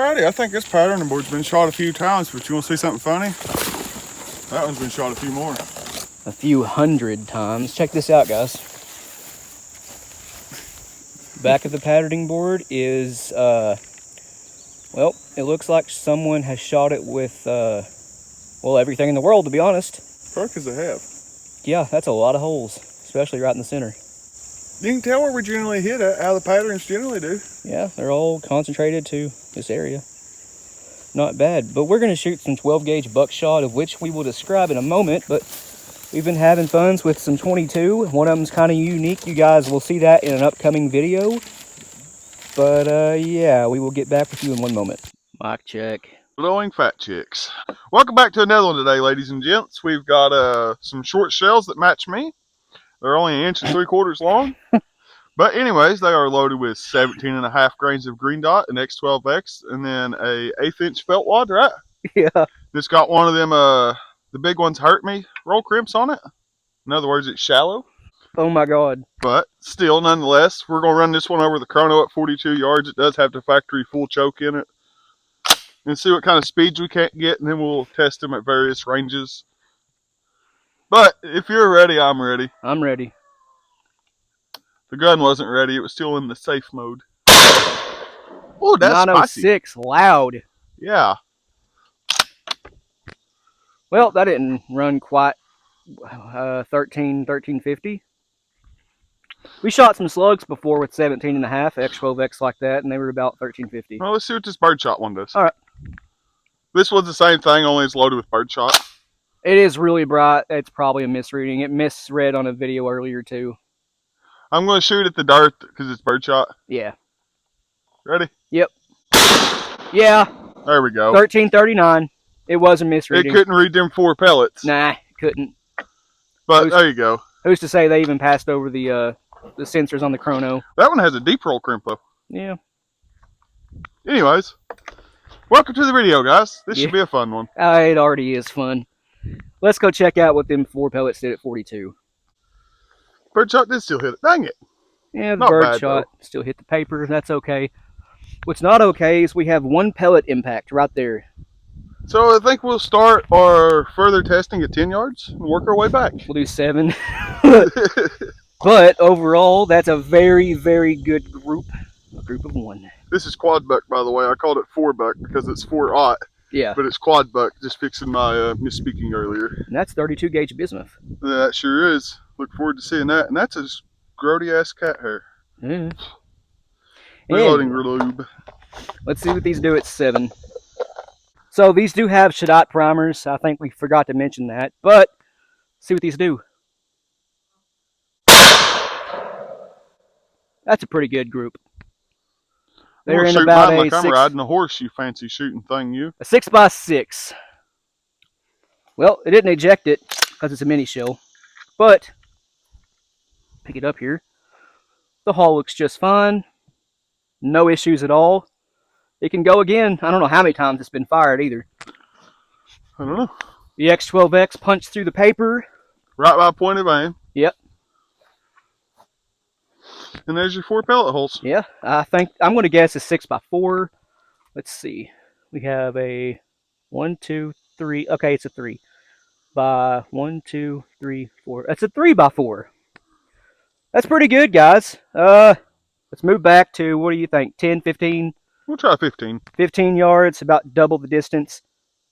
Alrighty, I think this patterning board's been shot a few times, but you want to see something funny? That one's been shot a few more. A few hundred times. Check this out, guys. Back of the patterning board is, well, it looks like someone has shot it with, well, everything in the world, to be honest. Probably because they have. Yeah, that's a lot of holes, especially right in the center. You can tell where we generally hit at, how the patterns generally do. Yeah, they're all concentrated to this area. Not bad, but we're going to shoot some 12 gauge buckshot, of which we will describe in a moment, but we've been having fun with some 22. One of them's kind of unique. You guys will see that in an upcoming video. But yeah, we will get back with you in one moment. Mic check. Blowing fat chicks. Welcome back to another one today, ladies and gents. We've got some short shells that match me. They're only 1 3/4 inches long. But anyways, they are loaded with 17.5 grains of green dot, an X12X, and then a 1/8 inch felt wad, right? Yeah. It's got one of them, the big ones hurt me roll crimps on it. In other words, it's shallow. Oh my God. But still, nonetheless, we're going to run this one over the chrono at 42 yards. It does have the factory full choke in it. And see what kind of speeds we can't get, and then we'll test them at various ranges. But if you're ready, I'm ready. I'm ready. The gun wasn't ready. It was still in the safe mode. Oh, that's 906, spicy. loud. Yeah. Well, that didn't run quite 1350. We shot some slugs before with 17.5 X12X like that, and they were about 1350. Well, let's see what this birdshot one does. All right. This one's the same thing, only it's loaded with birdshot. It is really bright. It's probably a misreading. It misread on a video earlier, too. I'm going to shoot at the dart because it's birdshot. Yeah. Ready? Yep. Yeah. There we go. 1339. It was a misreading. It couldn't read them 4 pellets. Nah, couldn't. But there you go. Who's to say they even passed over the sensors on the chrono? That one has a deep roll crimp though. Yeah. Anyways, welcome to the video, guys. This should be a fun one. It already is fun. Let's go check out what them 4 pellets did at 42. Birdshot did still hit it. Dang it. Yeah, the birdshot still hit the paper. That's okay. What's not okay is we have 1 pellet impact right there. So I think we'll start our further testing at 10 yards and work our way back. We'll do 7. But overall, that's a very, very good group. A group of 1. This is quad buck, by the way. I called it 4 buck because it's 4/0. Yeah. But it's quad buck, just fixing my misspeaking earlier. And that's 32 gauge bismuth. That sure is. Look forward to seeing that. And that's a grody ass cat hair. Yeah. Reloading relube. Let's see what these do at 7. So these do have Shadot primers. I think we forgot to mention that. But see what these do. That's a pretty good group. They're in about like I'm riding a horse, you fancy shooting thing, you. A 6x6. Well, it didn't eject it because it's a mini shell. But pick it up here. The hull looks just fine. No issues at all. It can go again. I don't know how many times it's been fired either. I don't know. The X12X punched through the paper. Right by point of aim. Yep. And there's your 4 pellet holes. Yeah, I think I'm going to guess a 6x4. Let's see. We have a 1, 2, 3. Okay, it's a 3 by 1, 2, 3, 4. That's a 3x4. That's pretty good, guys. Let's move back to, what do you think? 10, 15? We'll try 15. 15 yards, about double the distance,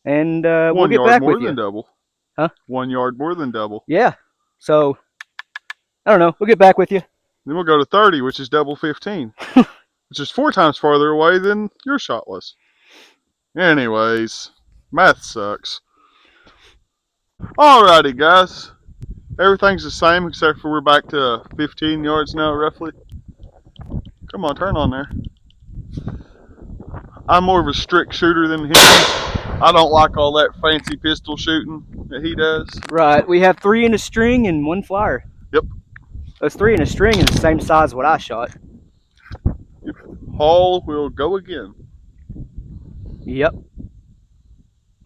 and we'll get back with you. 1 yard more than double. Huh? 1 yard more than double. Yeah. So I don't know. We'll get back with you. Then we'll go to 30, which is double 15, which is 4 times farther away than your shot was. Anyways, math sucks. Alrighty, guys. Everything's the same except for we're back to 15 yards now, roughly. Come on, turn on there. I'm more of a strict shooter than him. I don't like all that fancy pistol shooting that he does. Right. We have 3 in a string and 1 flyer. Yep. Those 3 in a string is the same size as what I shot. Haul will go again. Yep.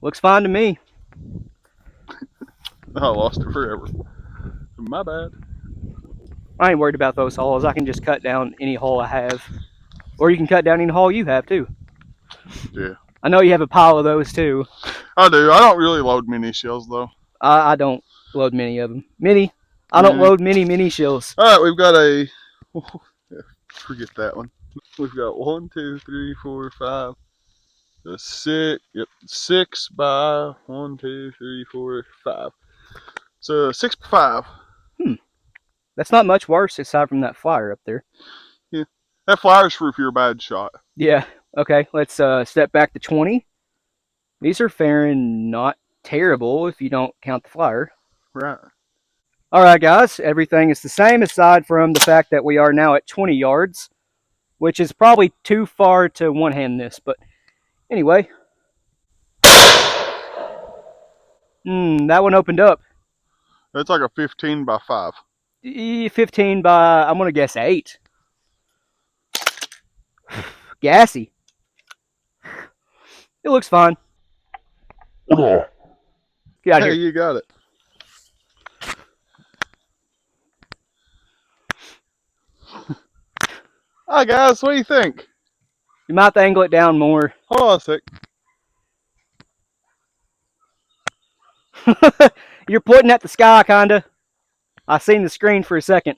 Looks fine to me. I lost it forever. My bad. I ain't worried about those hauls. I can just cut down any haul I have. Or you can cut down any haul you have too. Yeah. I know you have a pile of those too. I do. I don't really load mini shells though. I don't load many of them. I don't Mini. load mini shells. All right, we've got a. Forget that one. We've got 1, 2, 3, 4, 5. The 6. Yep, 6 by 1, 2, 3, 4, 5. So 6 by 5. That's not much worse aside from that flyer up there. Yeah, that flyer's for if you're a bad shot. Yeah. Okay. Let's step back to 20. These are faring not terrible if you don't count the flyer. Right. All right, guys. Everything is the same aside from the fact that we are now at 20 yards, which is probably too far to one hand this. But anyway, that one opened up. That's like a 15 by 5. 15 by, I'm going to guess 8. Gassy. It looks fine. Get out Hey, here. you got it. Hi, guys. What do you think? You might angle it down more. Hold on a sec. You're pointing at the sky, kinda. I seen the screen for a second.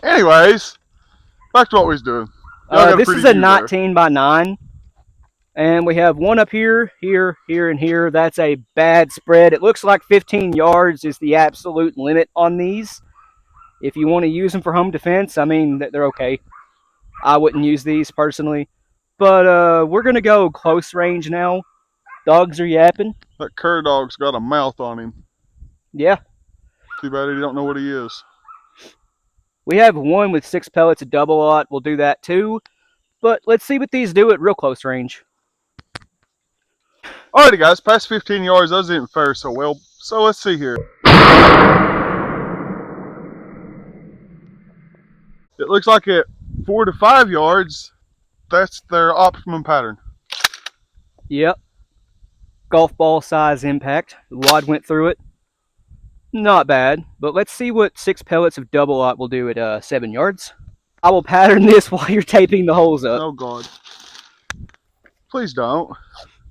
Anyways, back to what we was doing. Y'all got a This pretty is a view there. 19 by 9. And we have one up here, here, here, and here. That's a bad spread. It looks like 15 yards is the absolute limit on these. If you want to use them for home defense, I mean, they're okay. I wouldn't use these personally. But we're going to go close range now. Dogs are yapping. That cur dog's got a mouth on him. Yeah. Too bad he don't know what he is. We have one with 6 pellets, a double aught. We'll do that too. But let's see what these do at real close range. Alrighty, guys. Past 15 yards, those didn't fare so well. So let's see here. It looks like at 4 to 5 yards, that's their optimum pattern. Yep. Golf ball size impact. The wad went through it. Not bad, but let's see what 6 pellets of double aught will do at 7 yards. I will pattern this while you're taping the holes up. Oh, God. Please don't.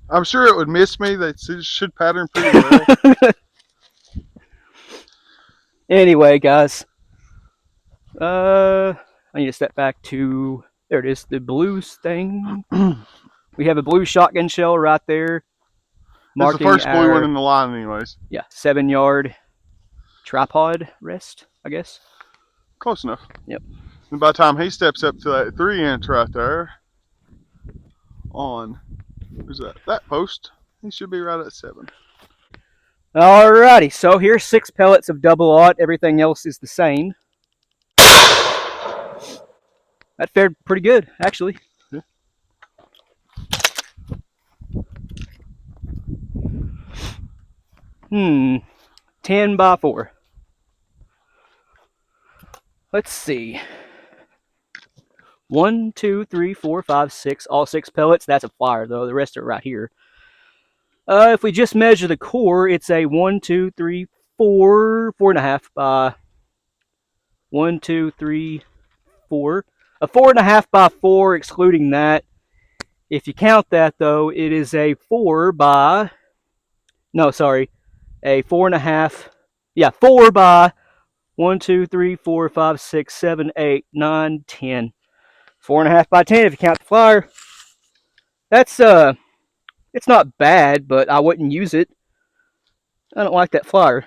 I'm sure it would miss me. They should pattern pretty well. Anyway, guys. I need to step back to... There it is, the blue thing. We have a blue shotgun shell right there. It's the first blue one in the line anyways. Yeah, 7 yard tripod rest, I guess. Close enough. Yep. And by the time he steps up to that 3-inch right there on, where's that post, he should be right at 7. Alrighty, so here's 6 pellets of double aught. Everything else is the same. That fared pretty good, actually. Yeah. Hmm. 10 by 4. Let's see. 1, 2, 3, 4, 5, 6. All 6 pellets. That's a flyer, though. The rest are right here. If we just measure the core, it's a 1, 2, 3, 4, 4.5 by 1, 2, 3, 4. A 4.5 by 4, excluding that. If you count that, though, it is a 4 by... No, sorry. A 4.5... Yeah, 4 by 1, 2, 3, 4, 5, 6, 7, 8, 9, 10. 4.5 by 10 if you count the flyer. That's, it's not bad, but I wouldn't use it. I don't like that flyer.